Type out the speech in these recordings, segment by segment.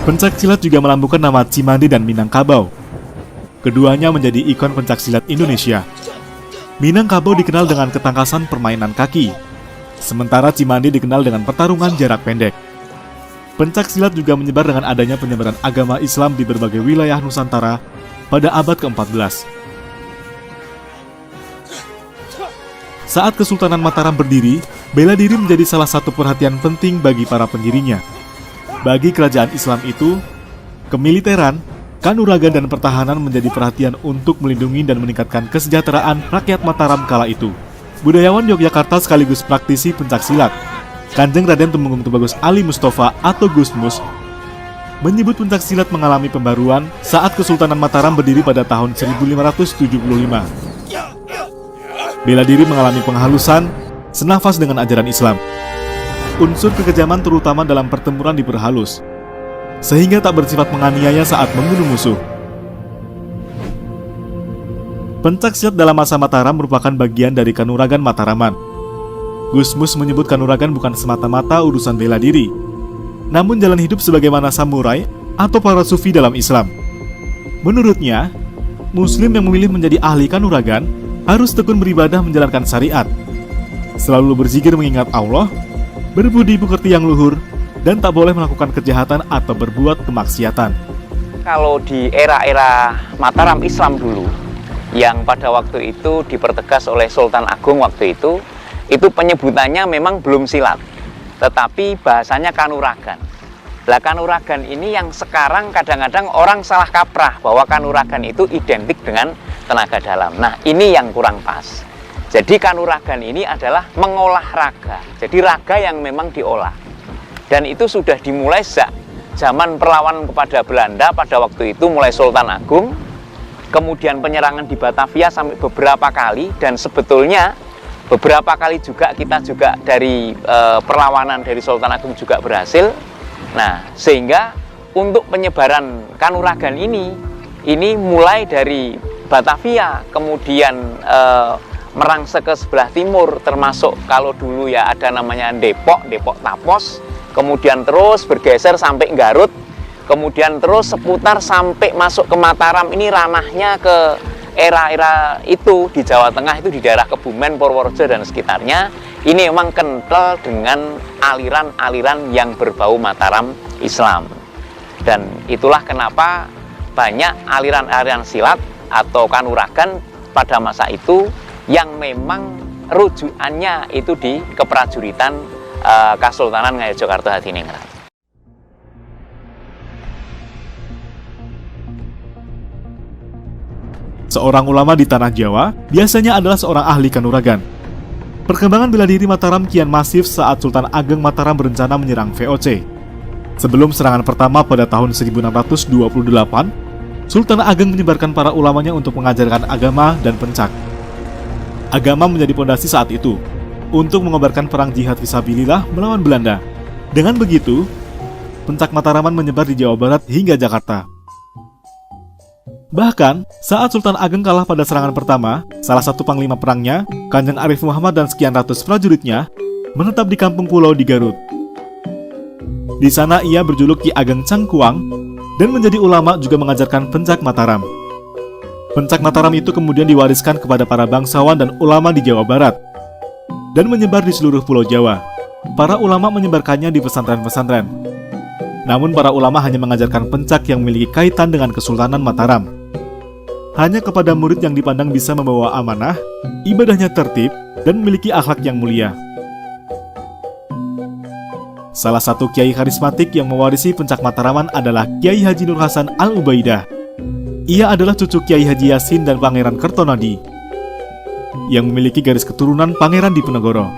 Pencaksilat juga melambungkan nama Cimande dan Minangkabau. Keduanya menjadi ikon pencaksilat Indonesia. Minangkabau dikenal dengan ketangkasan permainan kaki, sementara Cimande dikenal dengan pertarungan jarak pendek. Pencaksilat juga menyebar dengan adanya penyebaran agama Islam di berbagai wilayah Nusantara pada abad ke-14. Saat Kesultanan Mataram berdiri, bela diri menjadi salah satu perhatian penting bagi para pendirinya. Bagi kerajaan Islam itu, kemiliteran, kanuragan dan pertahanan menjadi perhatian untuk melindungi dan meningkatkan kesejahteraan rakyat Mataram kala itu. Budayawan Yogyakarta sekaligus praktisi pencaksilat, Kanjeng Raden Temenggung Tubagus Ali Mustafa atau Gusmus, menyebut pencaksilat mengalami pembaruan saat Kesultanan Mataram berdiri pada tahun 1575. Bela diri mengalami penghalusan, senafas dengan ajaran Islam. Unsur kekejaman terutama dalam pertempuran diperhalus, sehingga tak bersifat menganiaya saat membunuh musuh. Pencaksilat dalam masa Mataram merupakan bagian dari kanuragan Mataraman. Gusmus menyebut kanuragan bukan semata-mata urusan bela diri, namun jalan hidup sebagaimana samurai atau para sufi dalam Islam. Menurutnya, Muslim yang memilih menjadi ahli kanuragan harus tekun beribadah menjalankan syariat, selalu berzikir mengingat Allah, berbudi pekerti yang luhur, dan tak boleh melakukan kejahatan atau berbuat kemaksiatan. Kalau di era-era Mataram Islam dulu, yang pada waktu itu dipertegas oleh Sultan Agung waktu itu penyebutannya memang belum silat, tetapi bahasanya kanuragan. Lah kanuragan ini yang sekarang kadang-kadang orang salah kaprah bahwa kanuragan itu identik dengan tenaga dalam. Nah, ini yang kurang pas. Jadi kanuragan ini adalah mengolah raga. Jadi raga yang memang diolah. Dan itu sudah dimulai sejak zaman perlawanan kepada Belanda pada waktu itu mulai Sultan Agung. Kemudian penyerangan di Batavia sampai beberapa kali. Dan sebetulnya beberapa kali juga kita juga dari perlawanan dari Sultan Agung juga berhasil. Nah, sehingga untuk penyebaran kanuragan ini mulai dari Batavia, kemudian merangsek ke sebelah timur, termasuk kalau dulu ya ada namanya Depok Tapos, kemudian terus bergeser sampai Garut, kemudian terus seputar sampai masuk ke Mataram. Ini ranahnya ke era-era itu di Jawa Tengah, itu di daerah Kebumen, Purworejo dan sekitarnya. Ini memang kental dengan aliran-aliran yang berbau Mataram Islam. Dan itulah kenapa banyak aliran-aliran silat atau kanuragan pada masa itu yang memang rujukannya itu di keprajuritan Kasultanan Ngayogyakarta Hadiningrat. Seorang ulama di tanah Jawa biasanya adalah seorang ahli kanuragan. Perkembangan bela diri Mataram kian masif saat Sultan Ageng Mataram berencana menyerang VOC. Sebelum serangan pertama pada tahun 1628, Sultan Ageng menyebarkan para ulamanya untuk mengajarkan agama dan pencak. Agama menjadi pondasi saat itu untuk mengobarkan perang jihad fisabilillah melawan Belanda. Dengan begitu, pencak Mataraman menyebar di Jawa Barat hingga Jakarta. Bahkan, saat Sultan Ageng kalah pada serangan pertama, salah satu panglima perangnya, Kanjeng Arif Muhammad dan sekian ratus prajuritnya, menetap di kampung pulau di Garut. Di sana ia berjuluk Ki Ageng Cangkuang dan menjadi ulama juga mengajarkan pencak Mataram. Pencak Mataram itu kemudian diwariskan kepada para bangsawan dan ulama di Jawa Barat dan menyebar di seluruh pulau Jawa. para ulama menyebarkannya di pesantren-pesantren. Namun para ulama hanya mengajarkan pencak yang memiliki kaitan dengan Kesultanan Mataram. Hanya kepada murid yang dipandang bisa membawa amanah, ibadahnya tertib, dan memiliki akhlak yang mulia. Salah satu kiai karismatik yang mewarisi pencak Mataraman adalah Kiai Haji Nur Hasan Al-Ubaidah. Ia adalah cucu Kiai Haji Yasin dan Pangeran Kertonadi, yang memiliki garis keturunan Pangeran Diponegoro.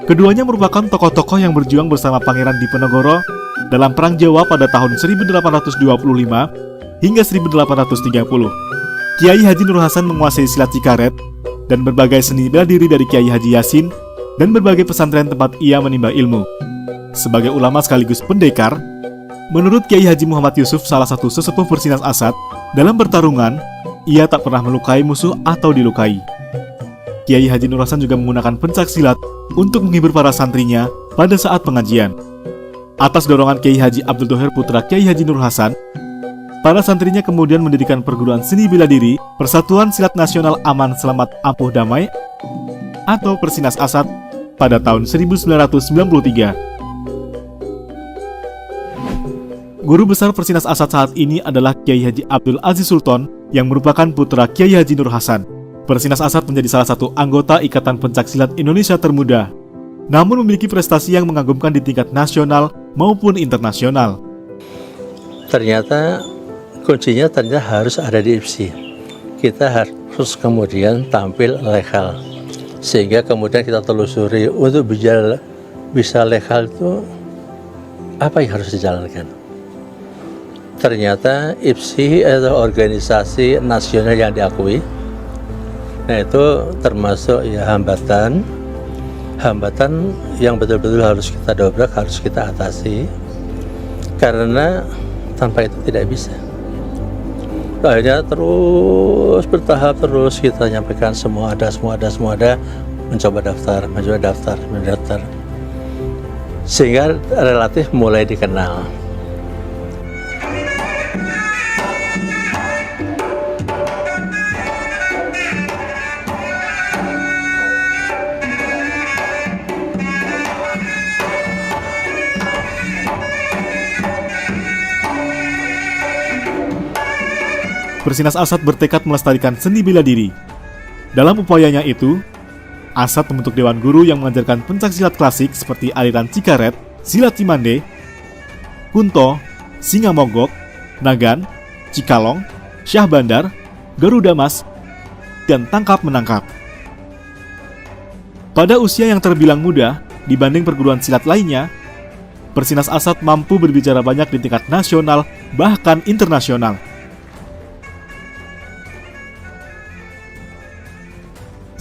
Keduanya merupakan tokoh-tokoh yang berjuang bersama Pangeran Diponegoro dalam Perang Jawa pada tahun 1825 hingga 1830. Kiai Haji Nur Hasan menguasai silat Cikaret dan berbagai seni bela diri dari Kiai Haji Yasin dan berbagai pesantren tempat ia menimba ilmu. Sebagai ulama sekaligus pendekar, menurut Kiai Haji Muhammad Yusuf, salah satu sesepuh Persinas Asad, dalam pertarungan, ia tak pernah melukai musuh atau dilukai. Kiai Haji Nur Hasan juga menggunakan pencak silat untuk menghibur para santrinya pada saat pengajian. Atas dorongan Kiai Haji Abdul Thohir putra Kiai Haji Nur Hasan, para santrinya kemudian mendirikan perguruan seni bela diri Persatuan Silat Nasional Aman Selamat Ampuh Damai atau Persinas Asad pada tahun 1993. Guru besar Persinas Asad saat ini adalah Kiai Haji Abdul Aziz Sultan yang merupakan putra Kiai Haji Nur Hasan. Persinas Asad menjadi salah satu anggota Ikatan Pencak Silat Indonesia termuda, namun memiliki prestasi yang mengagumkan di tingkat nasional maupun internasional. Ternyata kuncinya harus ada di IPSI. Kita harus kemudian tampil legal, sehingga kemudian kita telusuri untuk bisa legal itu apa yang harus dijalankan. Ternyata IPSI adalah organisasi nasional yang diakui. Nah, itu termasuk ya hambatan yang betul-betul harus kita dobrak, harus kita atasi, karena tanpa itu tidak bisa. Akhirnya terus bertahap, terus kita nyampaikan semua ada, mencoba daftar, sehingga relatif mulai dikenal. Persinas Asad bertekad melestarikan seni bela diri. Dalam upayanya itu, Asad membentuk Dewan Guru yang mengajarkan pencak silat klasik seperti aliran Cikaret, Silat Cimande, Kunto, Singa Mogok, Nagan, Cikalong, Syah Bandar, Garuda Mas, dan Tangkap Menangkap. Pada usia yang terbilang muda dibanding perguruan silat lainnya, Persinas Asad mampu berbicara banyak di tingkat nasional bahkan internasional.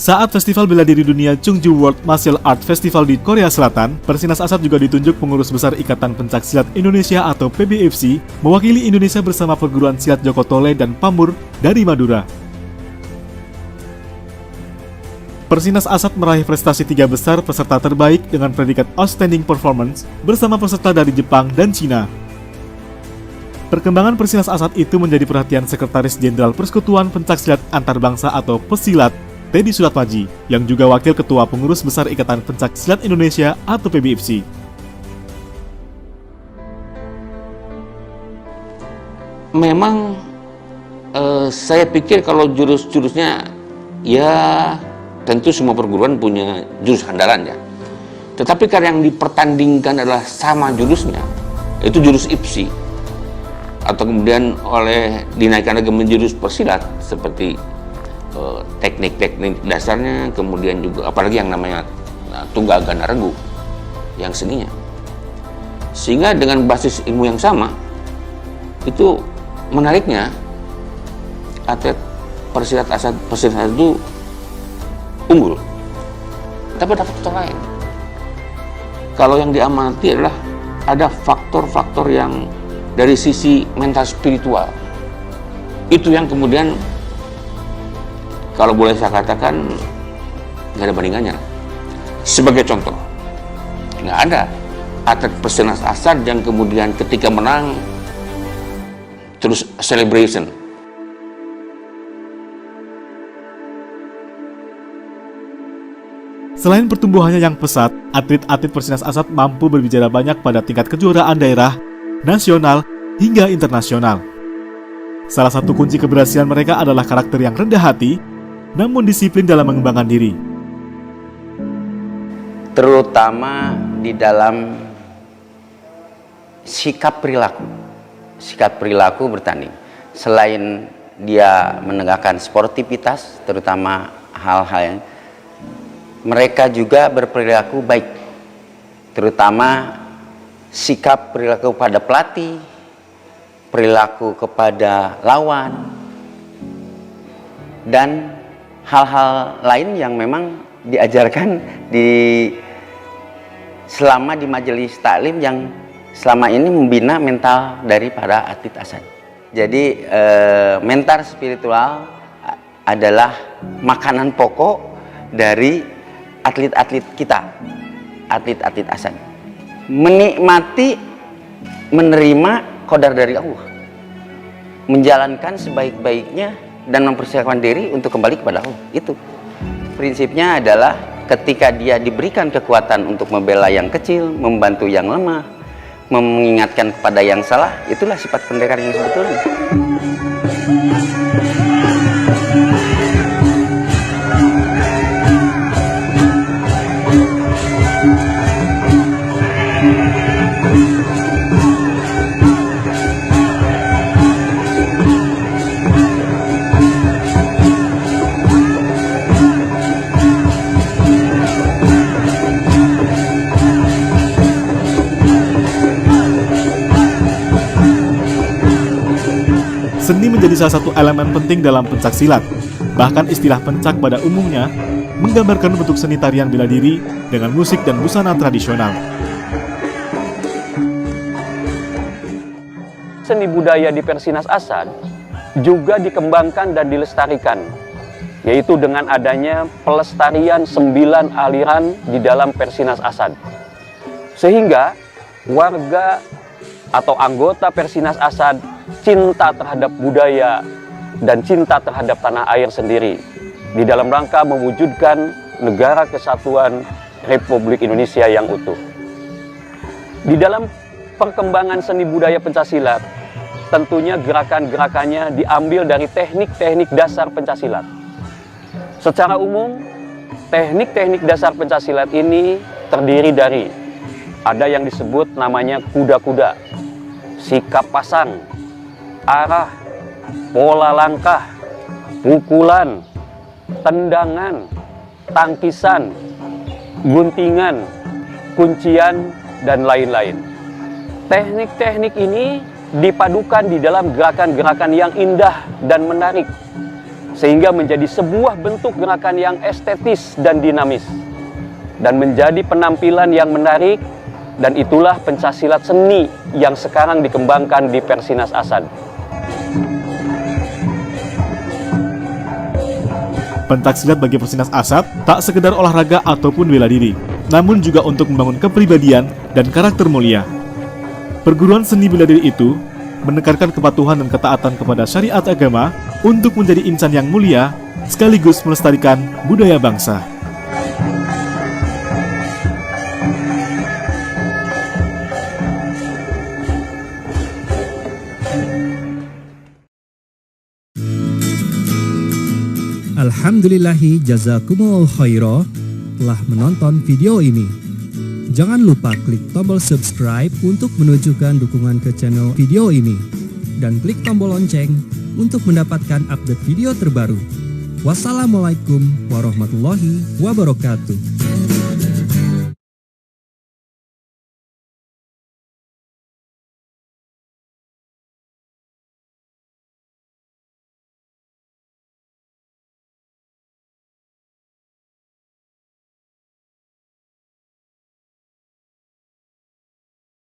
Saat Festival Bela Diri Dunia Chungju World Martial Art Festival di Korea Selatan, Persinas Asad juga ditunjuk pengurus besar Ikatan Pencak Silat Indonesia atau PBFC, mewakili Indonesia bersama perguruan silat Joko Tole dan Pamur dari Madura. Persinas Asad meraih prestasi 3 besar peserta terbaik dengan predikat Outstanding Performance bersama peserta dari Jepang dan Cina. Perkembangan Persinas Asad itu menjadi perhatian Sekretaris Jenderal Persekutuan Pencak Silat Antarbangsa atau Pesilat, Teddy Suratmaji, yang juga Wakil Ketua Pengurus Besar Ikatan Pencak Silat Indonesia atau PBFC. Memang saya pikir kalau jurus-jurusnya ya tentu semua perguruan punya jurus andalan ya. Tetapi kalau yang dipertandingkan adalah sama jurusnya, itu jurus IPSI. Atau kemudian dinaikkan lagi menjadi jurus persilat seperti teknik-teknik dasarnya, kemudian juga apalagi yang namanya Tunggagan Regu yang seninya. Sehingga dengan basis ilmu yang sama, itu menariknya atlet Persilat Asad itu unggul. Tapi ada faktor lain. Kalau yang diamati adalah ada faktor-faktor yang dari sisi mental spiritual. Itu yang kemudian kalau boleh saya katakan nggak ada bandingannya. Sebagai contoh, nggak ada atlet Persinas Asad yang kemudian ketika menang terus celebration. Selain pertumbuhannya yang pesat, atlet-atlet Persinas Asad mampu berbicara banyak pada tingkat kejuaraan daerah, nasional, hingga internasional. Salah satu kunci keberhasilan mereka adalah karakter yang rendah hati, namun disiplin dalam mengembangkan diri. Terutama di dalam sikap perilaku bertanding. Selain dia menegakkan sportivitas, terutama hal-hal yang mereka juga berperilaku baik, terutama sikap perilaku pada pelatih, perilaku kepada lawan, dan hal-hal lain yang memang diajarkan selama di majelis taklim yang selama ini membina mental dari para atlet Asad. Jadi mental spiritual adalah makanan pokok dari atlet-atlet kita, atlet-atlet Asad. Menikmati, menerima qadar dari Allah, menjalankan sebaik-baiknya dan mempersiapkan diri untuk kembali kepada Allah. Itu prinsipnya adalah ketika dia diberikan kekuatan untuk membela yang kecil, membantu yang lemah, mengingatkan kepada yang salah, itulah sifat pendekar yang sebetulnya. Seni menjadi salah satu elemen penting dalam pencaksilat. Bahkan istilah pencak pada umumnya menggambarkan bentuk seni tarian bela diri dengan musik dan busana tradisional. Seni budaya di Persinas Asad juga dikembangkan dan dilestarikan, yaitu dengan adanya pelestarian 9 aliran di dalam Persinas Asad. Sehingga warga atau anggota Persinas Asad cinta terhadap budaya dan cinta terhadap tanah air sendiri di dalam rangka mewujudkan negara kesatuan Republik Indonesia yang utuh. Di dalam perkembangan seni budaya pencaksilat, tentunya gerakan-gerakannya diambil dari teknik-teknik dasar pencaksilat. Secara umum, teknik-teknik dasar pencaksilat ini terdiri dari ada yang disebut namanya kuda-kuda, sikap pasang, arah, pola langkah, pukulan, tendangan, tangkisan, guntingan, kuncian, dan lain-lain. Teknik-teknik ini dipadukan di dalam gerakan-gerakan yang indah dan menarik, sehingga menjadi sebuah bentuk gerakan yang estetis dan dinamis, dan menjadi penampilan yang menarik, dan itulah pencaksilat seni yang sekarang dikembangkan di Persinas Asad. Pencaksilat bagi Persinas Asad tak sekedar olahraga ataupun bela diri, namun juga untuk membangun kepribadian dan karakter mulia. Perguruan seni bela diri itu menekankan kepatuhan dan ketaatan kepada syariat agama untuk menjadi insan yang mulia, sekaligus melestarikan budaya bangsa. Alhamdulillahi jazakumullah khairah telah menonton video ini. Jangan lupa klik tombol subscribe untuk menunjukkan dukungan ke channel video ini. Dan klik tombol lonceng untuk mendapatkan update video terbaru. Wassalamualaikum warahmatullahi wabarakatuh.